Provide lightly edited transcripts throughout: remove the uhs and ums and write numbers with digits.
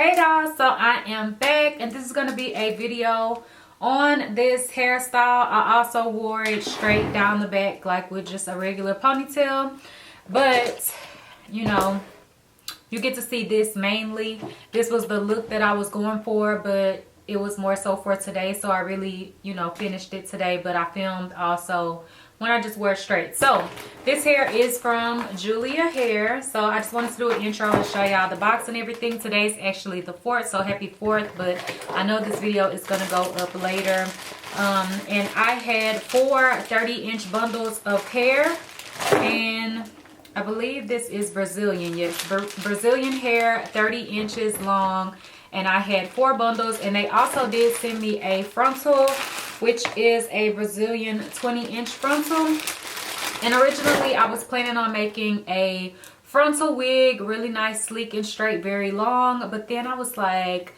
Hey guys, so I am back and this is going to be a video on this hairstyle. I also wore it straight down the back like with just a regular ponytail, but you know, you get to see this mainly. This was the look that I was going for, but it was more so for today, so I really, finished it today, but I filmed also when I just wear straight. So this hair is from Julia Hair. So I just wanted to do an intro and show y'all the box and everything. Today's actually the 4th, so happy 4th, but I know this video is gonna go up later. And I had 4 30-inch bundles of hair, and I believe this is Brazilian. Yes, Brazilian hair, 30 inches long. And I had 4 bundles. And they also did send me a frontal, which is a Brazilian 20-inch frontal. And originally I was planning on making a frontal wig, really nice, sleek and straight, very long. But then I was like,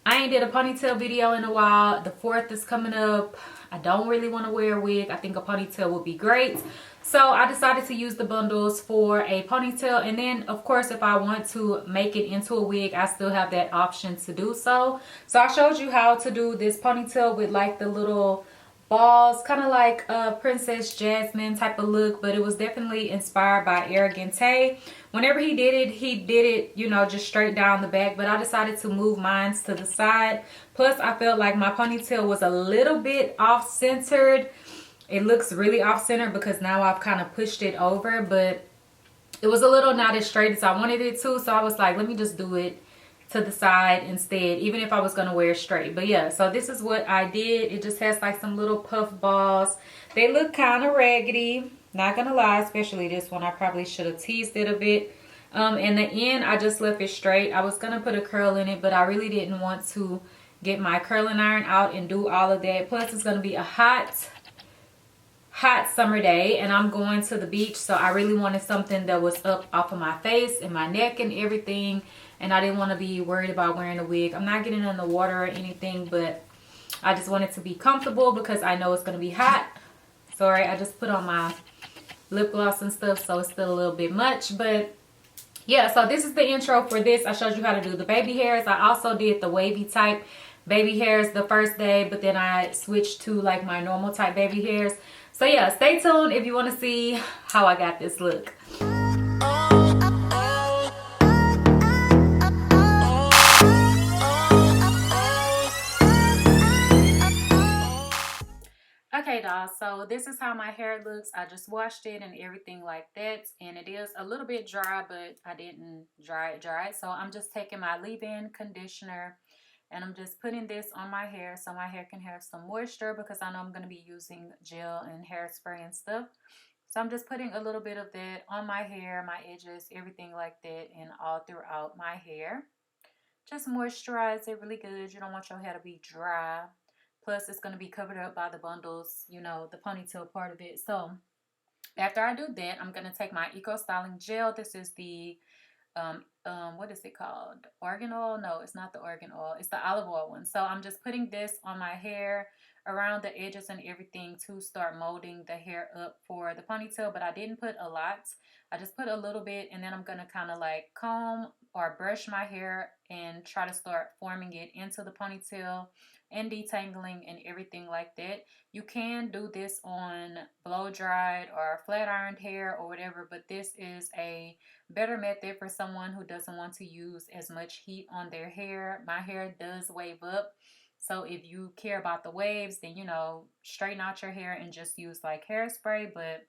I ain't did a ponytail video in a while. The 4th is coming up. I don't really want to wear a wig. I think a ponytail would be great. So I decided to use the bundles for a ponytail. And then, of course, if I want to make it into a wig, I still have that option to do so. So I showed you how to do this ponytail with like the little balls, kind of like a Princess Jasmine type of look, but it was definitely inspired by Arrogante. Whenever he did it, just straight down the back, but I decided to move mine to the side. Plus, I felt like my ponytail was a little bit off-centered. It looks really off-centered because now I've kind of pushed it over, but it was a little not as straight as I wanted it to, so I was like, let me just do it to the side instead, even if I was going to wear it straight. But yeah, so this is what I did. It just has like some little puff balls. They look kind of raggedy, not gonna lie, especially this one. I probably should have teased it a bit. In the end, I just left it straight. I was gonna put a curl in it, but I really didn't want to get my curling iron out and do all of that. Plus, it's gonna be a hot summer day and I'm going to the beach, so I really wanted something that was up off of my face and my neck and everything, and I didn't want to be worried about wearing a wig. I'm not getting in the water or anything, but I just wanted to be comfortable because I know it's going to be hot. Sorry, I just put on my lip gloss and stuff, so it's still a little bit much. But yeah, so this is the intro for this. I showed you how to do the baby hairs. I also did the wavy type baby hairs the first day, but then I switched to like my normal type baby hairs. So yeah, stay tuned if you want to see how I got this look. Okay, dolls, so this is how my hair looks. I just washed it and everything like that, and it is a little bit dry, but I didn't dry it. So I'm just taking my leave-in conditioner and I'm just putting this on my hair so my hair can have some moisture, because I know I'm going to be using gel and hairspray and stuff. So I'm just putting a little bit of that on my hair, my edges, everything like that, and all throughout my hair. Just moisturize it really good. You don't want your hair to be dry. Plus, it's going to be covered up by the bundles, the ponytail part of it. So after I do that, I'm going to take my Eco Styling Gel. This is the what is it called? Argan oil? No, it's not the argan oil. It's the olive oil one. So I'm just putting this on my hair around the edges and everything to start molding the hair up for the ponytail, but I didn't put a lot. I just put a little bit, and then I'm going to kind of like comb or brush my hair and try to start forming it into the ponytail and detangling and everything like that. You can do this on blow dried or flat ironed hair or whatever, but this is a better method for someone who doesn't want to use as much heat on their hair. My hair does wave up, so if you care about the waves, then straighten out your hair and just use like hairspray. But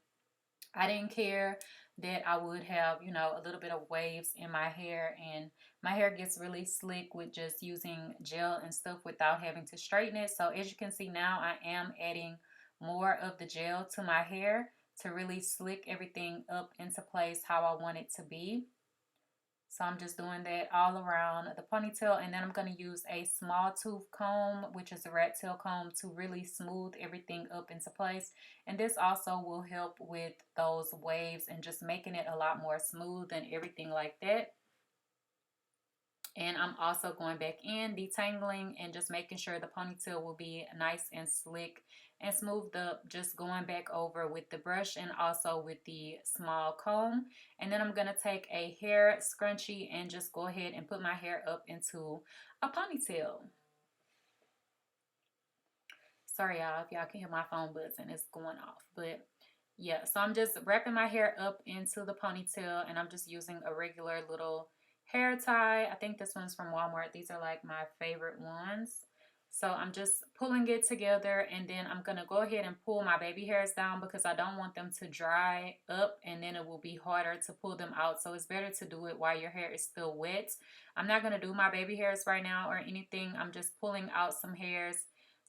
I didn't care that I would have a little bit of waves in my hair, and my hair gets really slick with just using gel and stuff without having to straighten it. So as you can see now, I am adding more of the gel to my hair to really slick everything up into place how I want it to be. So I'm just doing that all around the ponytail, and then I'm going to use a small tooth comb, which is a rat tail comb, to really smooth everything up into place. And this also will help with those waves and just making it a lot more smooth and everything like that. And I'm also going back in, detangling, and just making sure the ponytail will be nice and slick and smoothed up, just going back over with the brush and also with the small comb. And then I'm going to take a hair scrunchie and just go ahead and put my hair up into a ponytail. Sorry y'all if y'all can hear my phone buzzing, it's going off. But yeah, so I'm just wrapping my hair up into the ponytail, and I'm just using a regular little hair tie. I think this one's from Walmart. These are like my favorite ones. So I'm just pulling it together, and then I'm going to go ahead and pull my baby hairs down because I don't want them to dry up and then it will be harder to pull them out. So it's better to do it while your hair is still wet. I'm not going to do my baby hairs right now or anything. I'm just pulling out some hairs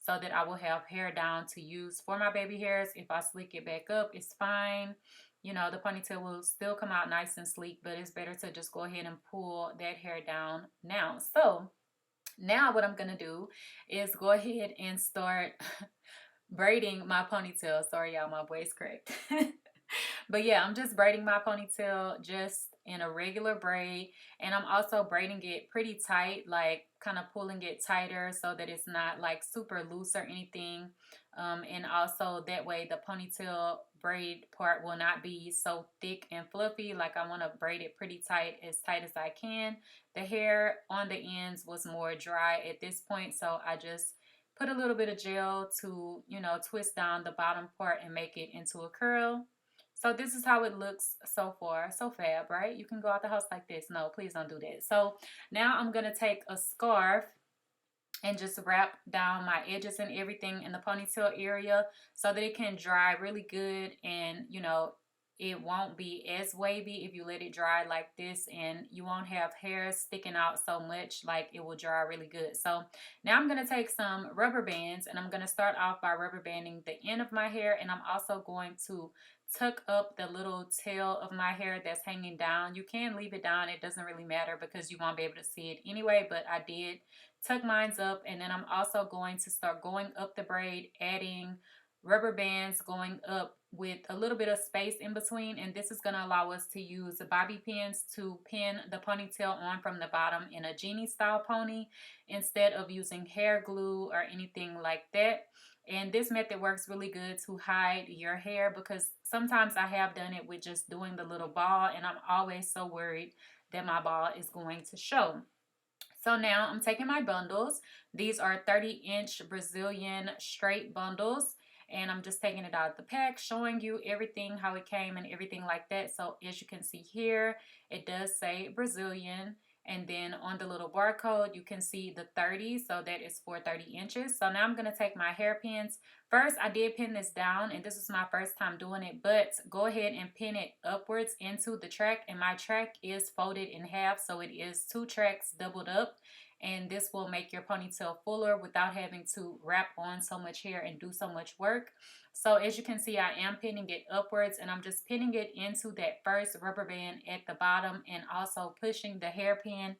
so that I will have hair down to use for my baby hairs. If I slick it back up, it's fine. You know, the ponytail will still come out nice and sleek, but it's better to just go ahead and pull that hair down now. So now what I'm going to do is go ahead and start braiding my ponytail. Sorry, y'all, my voice cracked. But yeah, I'm just braiding my ponytail just in a regular braid, and I'm also braiding it pretty tight, like kind of pulling it tighter so that it's not like super loose or anything. And also that way the ponytail braid part will not be so thick and fluffy. Like I want to braid it pretty tight as I can. The hair on the ends was more dry at this point, so I just put a little bit of gel to, you know, twist down the bottom part and make it into a curl. So this is how it looks so far. So fab, right? You can go out the house like this. No, please don't do that. So now I'm going to take a scarf and just wrap down my edges and everything in the ponytail area so that it can dry really good, and you know, it won't be as wavy if you let it dry like this, and you won't have hair sticking out so much. Like it will dry really good. So now I'm going to take some rubber bands, and I'm going to start off by rubber banding the end of my hair, and I'm also going to tuck up the little tail of my hair that's hanging down. You can leave it down, it doesn't really matter because you won't be able to see it anyway, but I did tuck mines up. And then I'm also going to start going up the braid, adding rubber bands going up with a little bit of space in between, and this is going to allow us to use bobby pins to pin the ponytail on from the bottom in a Geenie style pony instead of using hair glue or anything like that. And this method works really good to hide your hair because sometimes I have done it with just doing the little ball, and I'm always so worried that my ball is going to show. So now I'm taking my bundles. These are 30-inch Brazilian straight bundles, and I'm just taking it out of the pack, showing you everything, how it came and everything like that. So as you can see here, it does say Brazilian. And then on the little barcode, you can see the 30, so that is for 30 inches. So now I'm going to take my hairpins. First, I did pin this down, and this is my first time doing it, but go ahead and pin it upwards into the track, and my track is folded in half, so it is 2 tracks doubled up, and this will make your ponytail fuller without having to wrap on so much hair and do so much work. So as you can see, I am pinning it upwards, and I'm just pinning it into that first rubber band at the bottom, and also pushing the hairpin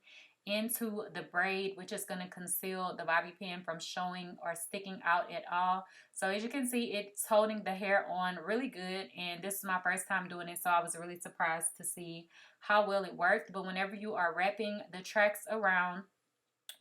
into the braid, which is going to conceal the bobby pin from showing or sticking out at all. So as you can see, it's holding the hair on really good, and this is my first time doing it, so I was really surprised to see how well it worked. But whenever you are wrapping the tracks around,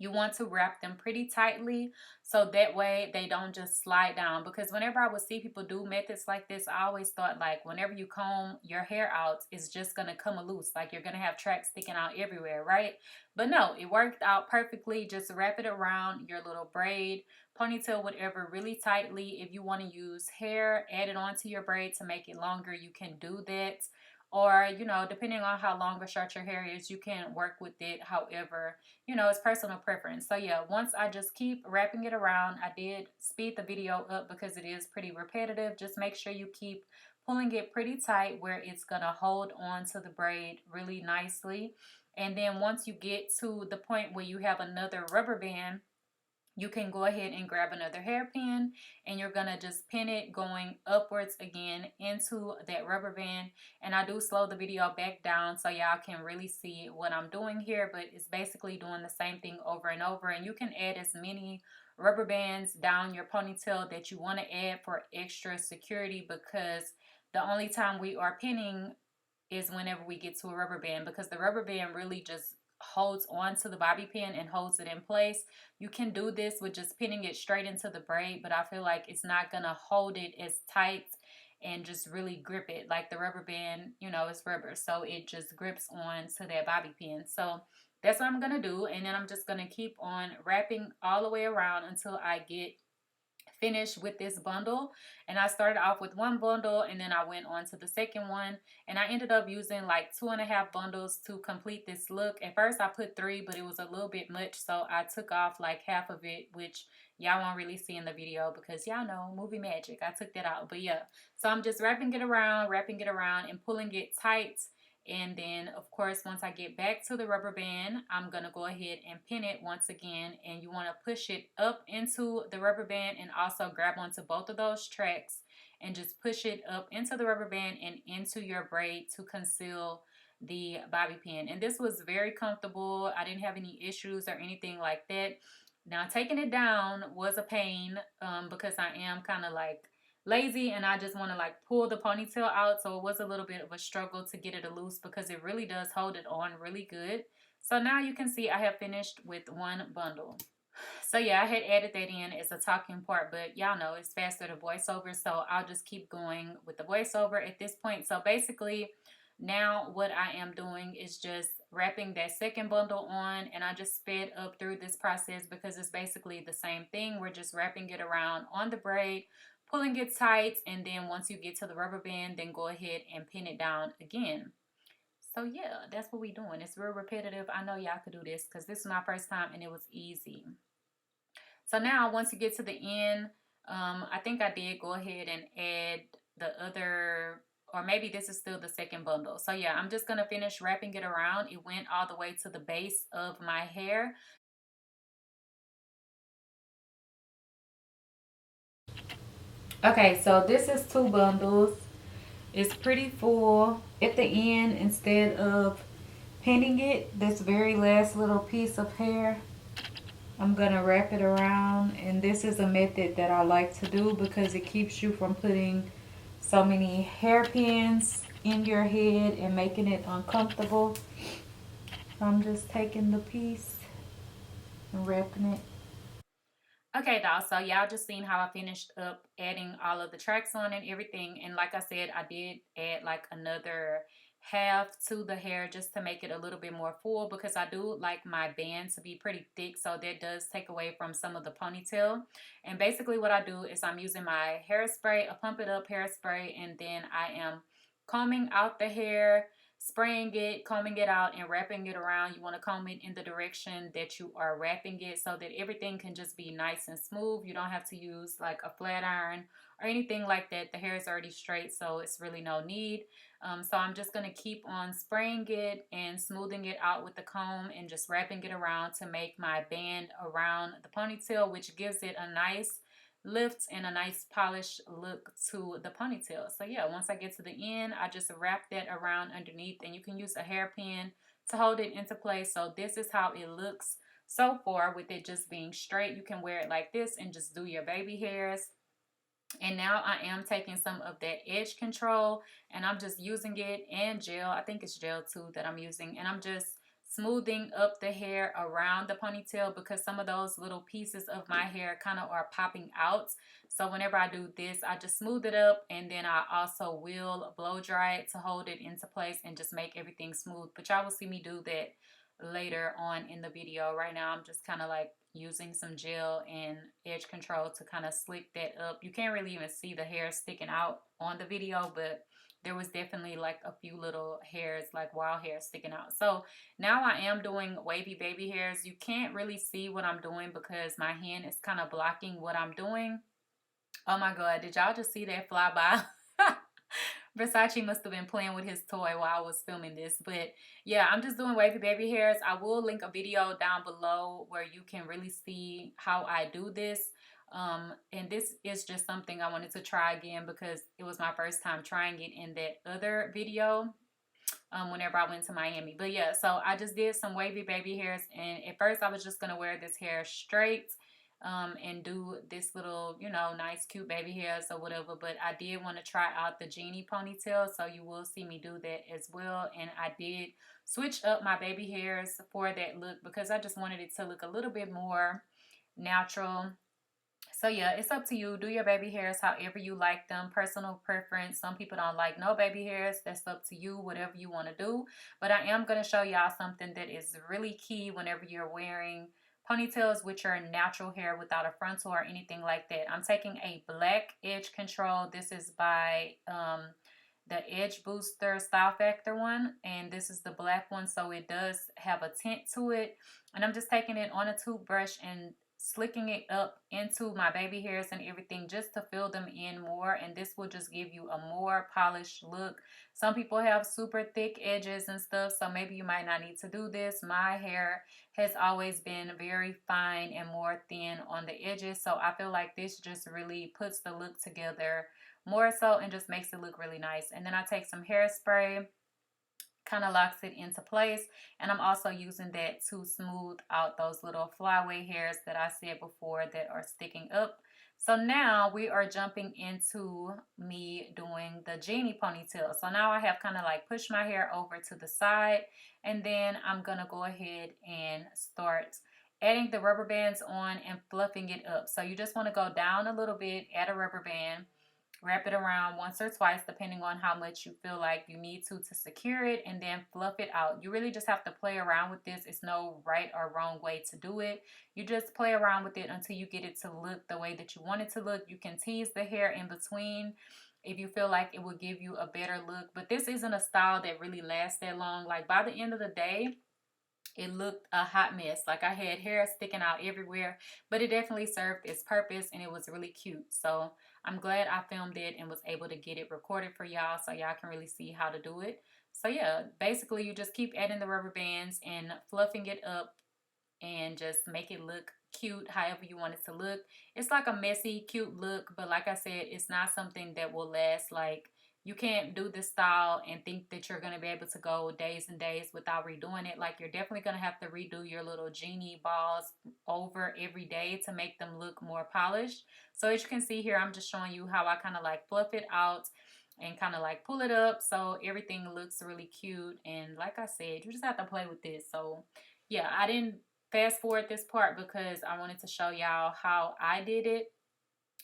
you want to wrap them pretty tightly so that way they don't just slide down. Because whenever I would see people do methods like this, I always thought like whenever you comb your hair out, it's just going to come loose. Like you're going to have tracks sticking out everywhere, right? But no, it worked out perfectly. Just wrap it around your little braid, ponytail, whatever, really tightly. If you want to use hair, add it onto your braid to make it longer, you can do that. Or, you know, depending on how long or short your hair is, you can work with it however, you know, it's personal preference. So yeah, once I just keep wrapping it around, I did speed the video up because it is pretty repetitive. Just make sure you keep pulling it pretty tight where it's gonna hold on to the braid really nicely. And then once you get to the point where you have another rubber band, you can go ahead and grab another hairpin, and you're going to just pin it going upwards again into that rubber band. And I do slow the video back down so y'all can really see what I'm doing here, but it's basically doing the same thing over and over. And you can add as many rubber bands down your ponytail that you want to add for extra security, because the only time we are pinning is whenever we get to a rubber band, because the rubber band really just holds on to the bobby pin and holds it in place. You can do this with just pinning it straight into the braid, but I feel like it's not gonna hold it as tight and just really grip it. Like the rubber band, you know, it's rubber, so it just grips on to that bobby pin. So that's what I'm gonna do, and then I'm just gonna keep on wrapping all the way around until I get finished with this bundle. And I started off with one bundle, and then I went on to the second one, and I ended up using like 2.5 bundles to complete this look. At first I put 3, but it was a little bit much, so I took off like half of it, which y'all won't really see in the video because y'all know movie magic. I took that out. But yeah, so I'm just wrapping it around and pulling it tight. And then of course, once I get back to the rubber band, I'm gonna go ahead and pin it once again. And you want to push it up into the rubber band and also grab onto both of those tracks and just push it up into the rubber band and into your braid to conceal the bobby pin. And this was very comfortable. I didn't have any issues or anything like that. Now taking it down was a pain because I am kind of like lazy and I just want to like pull the ponytail out, so it was a little bit of a struggle to get it loose because it really does hold it on really good. So now you can see I have finished with one bundle. So yeah, I had added that in as a talking part, but y'all know it's faster to voiceover, so I'll just keep going with the voiceover at this point. So basically now what I am doing is just wrapping that second bundle on, and I just sped up through this process because it's basically the same thing. We're just wrapping it around on the braid, pulling it tight, and then once you get to the rubber band, then go ahead and pin it down again. So yeah, that's what we're doing. It's real repetitive. I know y'all could do this because this is my first time and it was easy. So now once you get to the end, I think I did go ahead and add the other, or maybe this is still the second bundle. So yeah, I'm just going to finish wrapping it around. It went all the way to the base of my hair. Okay, so this is 2 bundles. It's pretty full. At the end, instead of pinning it, this very last little piece of hair, I'm going to wrap it around. And this is a method that I like to do because it keeps you from putting so many hairpins in your head and making it uncomfortable. So I'm just taking the piece and wrapping it. Okay, doll, so y'all just seen how I finished up adding all of the tracks on and everything. And like I said, I did add like another half to the hair just to make it a little bit more full because I do like my band to be pretty thick, so that does take away from some of the ponytail. And basically what I do is I'm using my hairspray, a pump it up hairspray, and then I am combing out the hair, spraying it, combing it out, and wrapping it around. You want to comb it in the direction that you are wrapping it so that everything can just be nice and smooth. You don't have to use like a flat iron or anything like that. The hair is already straight, so it's really no need. So I'm just going to keep on spraying it and smoothing it out with the comb and just wrapping it around to make my band around the ponytail, which gives it a nice lift and a nice polished look to the ponytail. So yeah, once I get to the end, I just wrap that around underneath, and you can use a hairpin to hold it into place. So this is how it looks so far with it just being straight. You can wear it like this and just do your baby hairs. And now I am taking some of that edge control and I'm just using it, and gel. I think it's gel too that I'm using, and I'm just smoothing up the hair around the ponytail because some of those little pieces of my hair kind of are popping out. So whenever I do this, I just smooth it up, and then I also will blow dry it to hold it into place and just make everything smooth. But y'all will see me do that later on in the video. Right now I'm just kind of like using some gel and edge control to kind of slick that up. You can't really even see the hair sticking out on the video, but there was definitely like a few little hairs, like wild hair sticking out. So now I am doing wavy baby hairs. You can't really see what I'm doing because my hand is kind of blocking what I'm doing. Oh my god, did y'all just see that fly by? Versace must have been playing with his toy while I was filming this. But yeah, I'm just doing wavy baby hairs. I will link a video down below where you can really see how I do this. And this is just something I wanted to try again because it was my first time trying it in that other video whenever I went to Miami. But yeah, so I just did some wavy baby hairs, and at first I was just going to wear this hair straight and do this little, you know, nice cute baby hairs or whatever. But I did want to try out the Genie ponytail, so you will see me do that as well. And I did switch up my baby hairs for that look because I just wanted it to look a little bit more natural. So yeah, it's up to you. Do your baby hairs however you like them. Personal preference. Some people don't like no baby hairs. That's up to you, whatever you want to do. But I am going to show y'all something that is really key whenever you're wearing ponytails with your natural hair without a frontal or anything like that. I'm taking a black edge control. This is by the Edge Booster Style Factor one, and this is the black one, so it does have a tint to it. And I'm just taking it on a toothbrush and slicking it up into my baby hairs and everything just to fill them in more, and this will just give you a more polished look. Some people have super thick edges and stuff, so maybe you might not need to do this. My hair has always been very fine and more thin on the edges, so I feel like this just really puts the look together more so and just makes it look really nice. And then I take some hairspray, kind of locks it into place, and I'm also using that to smooth out those little flyaway hairs that I said before that are sticking up. So now we are jumping into me doing the Geenie ponytail. So now I have kind of like pushed my hair over to the side, and then I'm gonna go ahead and start adding the rubber bands on and fluffing it up. So you just want to go down a little bit, add a rubber band, wrap it around once or twice depending on how much you feel like you need to secure it, and then fluff it out. You really just have to play around with this. It's no right or wrong way to do it. You just play around with it until you get it to look the way that you want it to look. You can tease the hair in between if you feel like it will give you a better look, but this isn't a style that really lasts that long. Like by the end of the day, it looked a hot mess. Like I had hair sticking out everywhere, but it definitely served its purpose and it was really cute. So I'm glad I filmed it and was able to get it recorded for y'all so y'all can really see how to do it. So yeah, basically you just keep adding the rubber bands and fluffing it up and just make it look cute however you want it to look. It's like a messy, cute look, but like I said, it's not something that will last. Like, you can't do this style and think that you're going to be able to go days and days without redoing it. Like, you're definitely going to have to redo your little Geenie balls over every day to make them look more polished. So as you can see here, I'm just showing you how I kind of like fluff it out and kind of like pull it up so everything looks really cute. And like I said, you just have to play with this. So yeah, I didn't fast forward this part because I wanted to show y'all how I did it.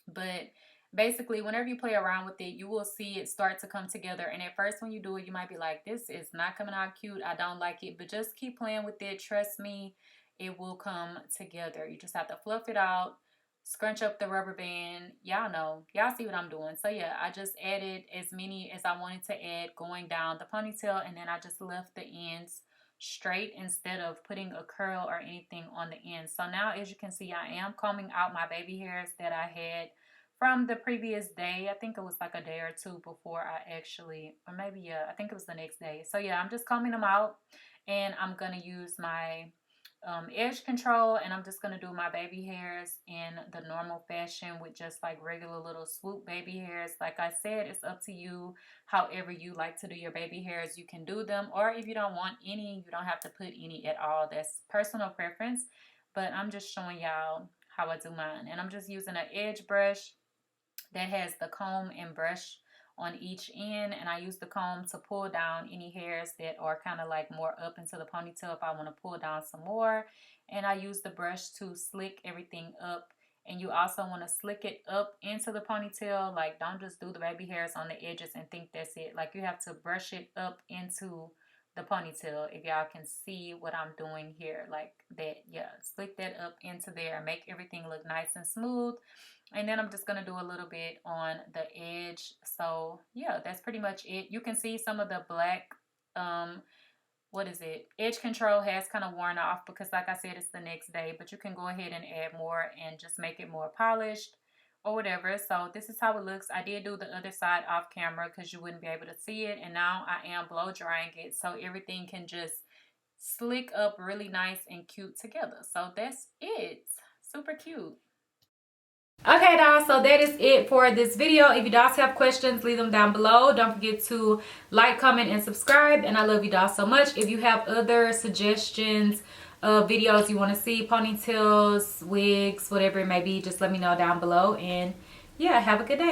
But basically, whenever you play around with it, you will see it start to come together. And at first when you do it, you might be like, this is not coming out cute, I don't like it. But just keep playing with it. Trust me, it will come together. You just have to fluff it out, scrunch up the rubber band. Y'all know, y'all see what I'm doing. So yeah, I just added as many as I wanted to add going down the ponytail, and then I just left the ends straight instead of putting a curl or anything on the end. So now as you can see, I am combing out my baby hairs that I had from the previous day. I think it was like a day or two before I actually, or maybe yeah, I think it was the next day. So yeah, I'm just combing them out, and I'm gonna use my edge control, and I'm just going to do my baby hairs in the normal fashion with just like regular little swoop baby hairs. Like I said, it's up to you. However you like to do your baby hairs, you can do them, or if you don't want any, you don't have to put any at all. That's personal preference, but I'm just showing y'all how I do mine. And I'm just using an edge brush that has the comb and brush on each end, and I use the comb to pull down any hairs that are kind of like more up into the ponytail if I want to pull down some more. And I use the brush to slick everything up, and you also want to slick it up into the ponytail. Like, don't just do the baby hairs on the edges and think that's it. Like, you have to brush it up into the ponytail. If y'all can see what I'm doing here, like that. Yeah, slick that up into there, make everything look nice and smooth. And then I'm just going to do a little bit on the edge. So yeah, that's pretty much it. You can see some of the black, what is it? Edge control has kind of worn off because like I said, it's the next day, but you can go ahead and add more and just make it more polished or whatever. So this is how it looks. I did do the other side off camera because you wouldn't be able to see it. And now I am blow drying it so everything can just slick up really nice and cute together. So that's it. Super cute. Okay, guys, so that is it for this video. If you guys have questions, leave them down below. Don't forget to like, comment, and subscribe. And I love you guys so much. If you have other suggestions of videos you want to see, ponytails, wigs, whatever it may be, just let me know down below. And yeah, have a good day.